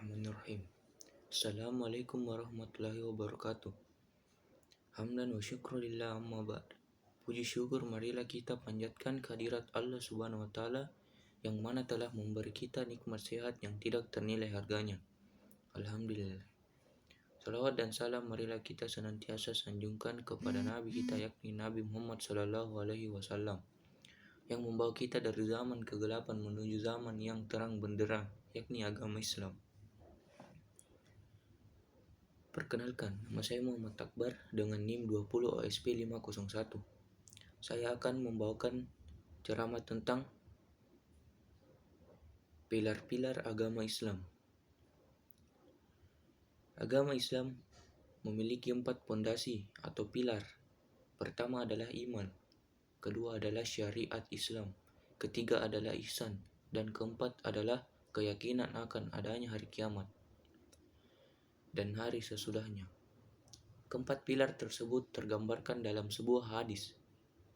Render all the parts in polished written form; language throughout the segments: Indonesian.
Bismillahirrahmanirrahim. Assalamualaikum warahmatullahi wabarakatuh. Hamdan wa syukrulillah amma ba'd. Puji syukur marilah kita panjatkan kehadirat Allah Subhanahu wa taala yang mana telah memberi kita nikmat sehat yang tidak ternilai harganya. Alhamdulillah. Salawat dan salam marilah kita senantiasa sanjungkan kepada Nabi kita yakni Nabi Muhammad sallallahu alaihi wasallam yang membawa kita dari zaman kegelapan menuju zaman yang terang benderang yakni agama Islam. Perkenalkan, nama saya Muhammad Akbar dengan NIM 20 OSP 501. Saya akan membawakan ceramah tentang pilar-pilar agama Islam. Agama Islam memiliki 4 pondasi atau pilar. Pertama adalah iman, kedua adalah syariat Islam, ketiga adalah ihsan, dan keempat adalah keyakinan akan adanya hari kiamat dan hari sesudahnya. Keempat pilar tersebut tergambarkan dalam sebuah hadis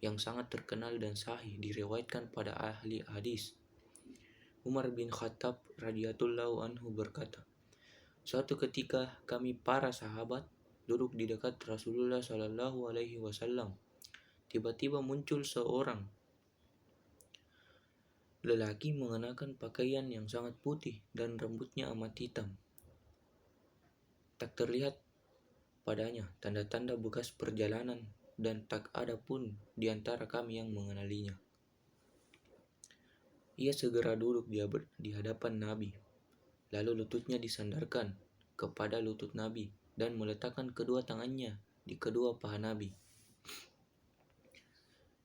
yang sangat terkenal dan sahih diriwayatkan pada ahli hadis. Umar bin Khattab radhiyallahu anhu berkata, "Suatu ketika kami para sahabat duduk di dekat Rasulullah sallallahu alaihi wasallam. Tiba-tiba muncul seorang lelaki mengenakan pakaian yang sangat putih dan rambutnya amat hitam. Tak terlihat padanya tanda-tanda bekas perjalanan dan tak ada pun di antara kami yang mengenalinya. Ia segera duduk di hadapan Nabi, lalu lututnya disandarkan kepada lutut Nabi dan meletakkan kedua tangannya di kedua paha Nabi.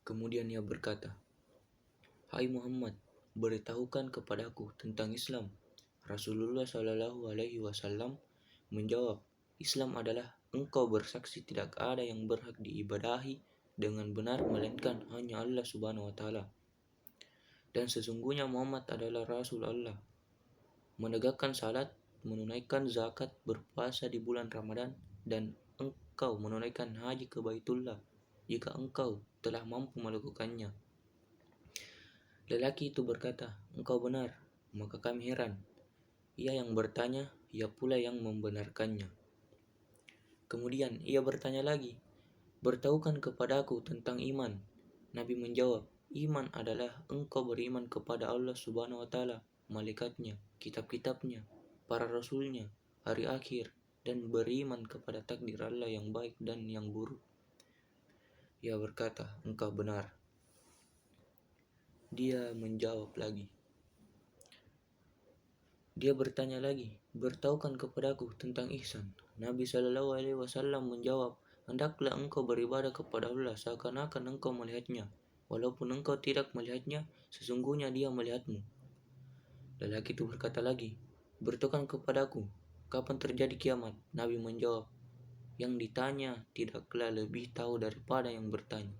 Kemudian ia berkata, 'Hai Muhammad, beritahukan kepadaku tentang Islam.' Rasulullah Shallallahu Alaihi Wasallam menjawab, 'Islam adalah engkau bersaksi tidak ada yang berhak diibadahi dengan benar melainkan hanya Allah Subhanahu wa taala. Dan sesungguhnya Muhammad adalah Rasul Allah. Menegakkan salat, menunaikan zakat, berpuasa di bulan Ramadan, dan engkau menunaikan haji ke Baitullah jika engkau telah mampu melakukannya.' Lelaki itu berkata, 'Engkau benar.' Maka kami heran. Ia yang bertanya, ia pula yang membenarkannya. Kemudian ia bertanya lagi, 'Beritahukan kepadaku tentang iman.' Nabi menjawab, 'Iman adalah engkau beriman kepada Allah Subhanahu wa taala, malaikatnya, kitab-kitabnya, para rasulnya, hari akhir, dan beriman kepada takdir Allah yang baik dan yang buruk.' Ia berkata, 'Engkau benar.' Dia menjawab lagi. Dia bertanya lagi, 'Beritahukan kepadaku tentang ihsan.' Nabi Shallallahu Alaihi Wasallam menjawab, 'Hendaklah engkau beribadah kepada Allah seakan-akan engkau melihatnya, walaupun engkau tidak melihatnya, sesungguhnya Dia melihatmu.' Lelaki itu berkata lagi, 'Beritahukan kepadaku, kapan terjadi kiamat?' Nabi menjawab, 'Yang ditanya tidaklah lebih tahu daripada yang bertanya.'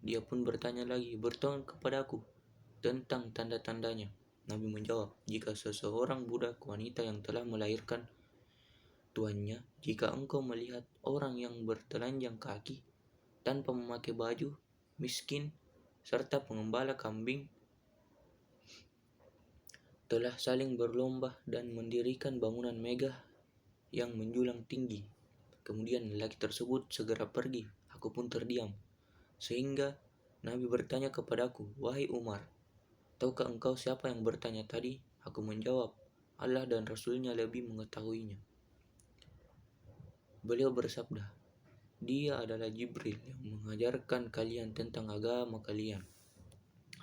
Dia pun bertanya lagi, 'Beritahukan kepadaku tentang tanda-tandanya.' Nabi menjawab, 'Jika seseorang budak wanita yang telah melahirkan tuannya, jika engkau melihat orang yang bertelanjang kaki, tanpa memakai baju, miskin, serta pengembala kambing telah saling berlomba dan mendirikan bangunan megah yang menjulang tinggi, kemudian lelaki tersebut segera pergi, aku pun terdiam. Sehingga Nabi bertanya kepadaku, 'Wahai Umar, tahukah engkau siapa yang bertanya tadi?' Aku menjawab, 'Allah dan Rasulnya lebih mengetahuinya.' Beliau bersabda, 'Dia adalah Jibril yang mengajarkan kalian tentang agama kalian.'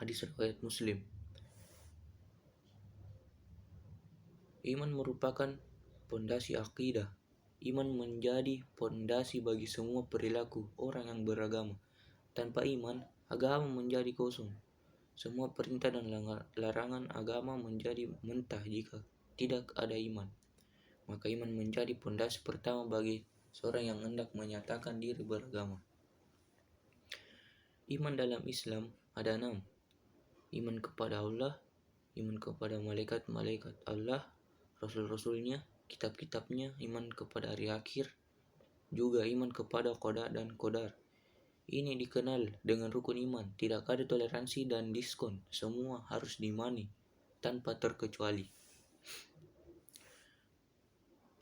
Hadis riwayat Muslim. Iman merupakan pondasi akidah. Iman menjadi pondasi bagi semua perilaku orang yang beragama. Tanpa iman, agama menjadi kosong. Semua perintah dan larangan agama menjadi mentah jika tidak ada iman. Maka iman menjadi pondasi pertama bagi seorang yang hendak menyatakan diri beragama. Iman dalam Islam ada 6. Iman kepada Allah, iman kepada malaikat-malaikat Allah, rasul-rasulnya, kitab-kitabnya, iman kepada hari akhir, juga iman kepada qada dan qadar. Ini dikenal dengan rukun iman, tidak ada toleransi dan diskon, semua harus diimani tanpa terkecuali.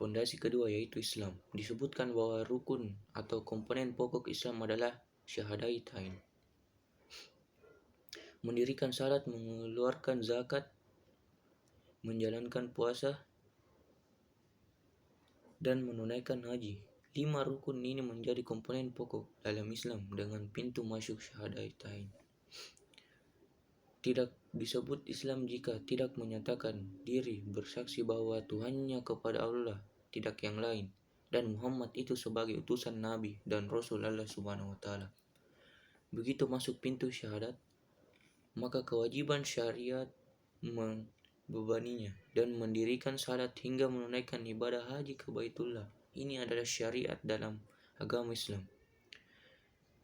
Pondasi kedua yaitu Islam. Disebutkan bahwa rukun atau komponen pokok Islam adalah syahadatain. Mendirikan salat, mengeluarkan zakat, menjalankan puasa, dan menunaikan haji. 5 rukun ini menjadi komponen pokok dalam Islam dengan pintu masuk syahadatain. Tidak disebut Islam jika tidak menyatakan diri bersaksi bahwa Tuhannya kepada Allah, tidak yang lain, dan Muhammad itu sebagai utusan Nabi dan Rasul Allah Subhanahu wa Ta'ala. Begitu masuk pintu syahadat, maka kewajiban syariat membebaninya dan mendirikan salat hingga menunaikan ibadah haji ke Baitullah. Ini adalah syariat dalam agama Islam.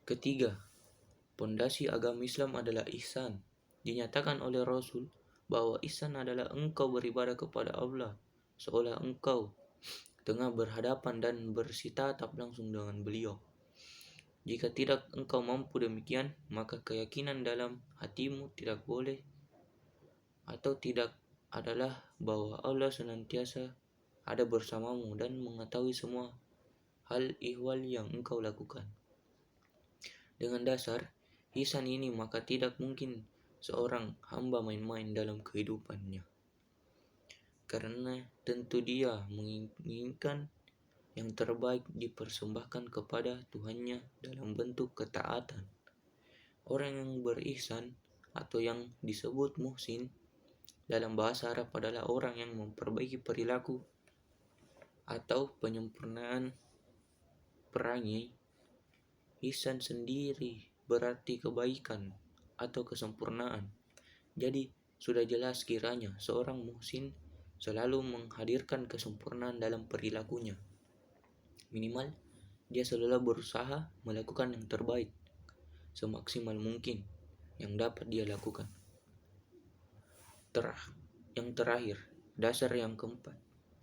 Ketiga, pondasi agama Islam adalah ihsan. Dinyatakan oleh Rasul bahwa ihsan adalah engkau beribadah kepada Allah seolah engkau tengah berhadapan dan bersitatap langsung dengan beliau. Jika tidak engkau mampu demikian, maka keyakinan dalam hatimu tidak boleh atau tidak adalah bahwa Allah senantiasa ada bersamamu dan mengetahui semua hal ihwal yang engkau lakukan. Dengan dasar ihsan ini, maka tidak mungkin seorang hamba main-main dalam kehidupannya, karena tentu dia menginginkan yang terbaik dipersembahkan kepada Tuhannya dalam bentuk ketaatan. Orang yang berihsan atau yang disebut muhsin dalam bahasa Arab adalah orang yang memperbaiki perilaku atau penyempurnaan perangai. Ihsan sendiri berarti kebaikan atau kesempurnaan. Jadi sudah jelas kiranya seorang muhsin selalu menghadirkan kesempurnaan dalam perilakunya. Minimal dia selalu berusaha melakukan yang terbaik semaksimal mungkin yang dapat dia lakukan. Yang terakhir, dasar yang keempat.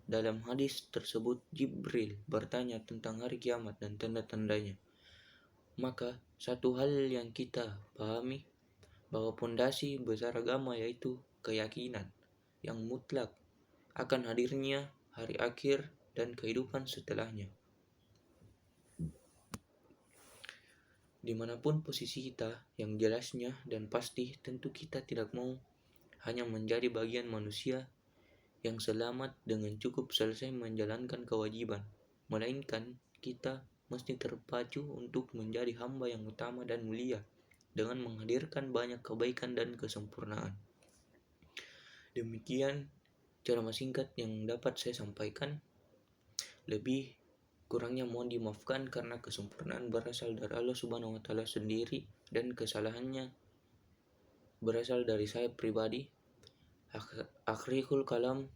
Dalam hadis tersebut Jibril bertanya tentang hari kiamat dan tanda-tandanya. Maka satu hal yang kita pahami bahwa pondasi besar agama yaitu keyakinan yang mutlak akan hadirnya hari akhir dan kehidupan setelahnya. Dimanapun posisi kita, yang jelasnya dan pasti tentu kita tidak mau hanya menjadi bagian manusia yang selamat dengan cukup selesai menjalankan kewajiban, melainkan kita mesti terpacu untuk menjadi hamba yang utama dan mulia dengan menghadirkan banyak kebaikan dan kesempurnaan. Demikian ceramah singkat yang dapat saya sampaikan. Lebih kurangnya mohon dimaafkan karena kesempurnaan berasal dari Allah Subhanahu wa Ta'ala sendiri dan kesalahannya berasal dari saya pribadi. Akhirul kalam.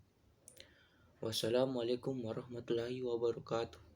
Wassalamualaikum warahmatullahi wabarakatuh.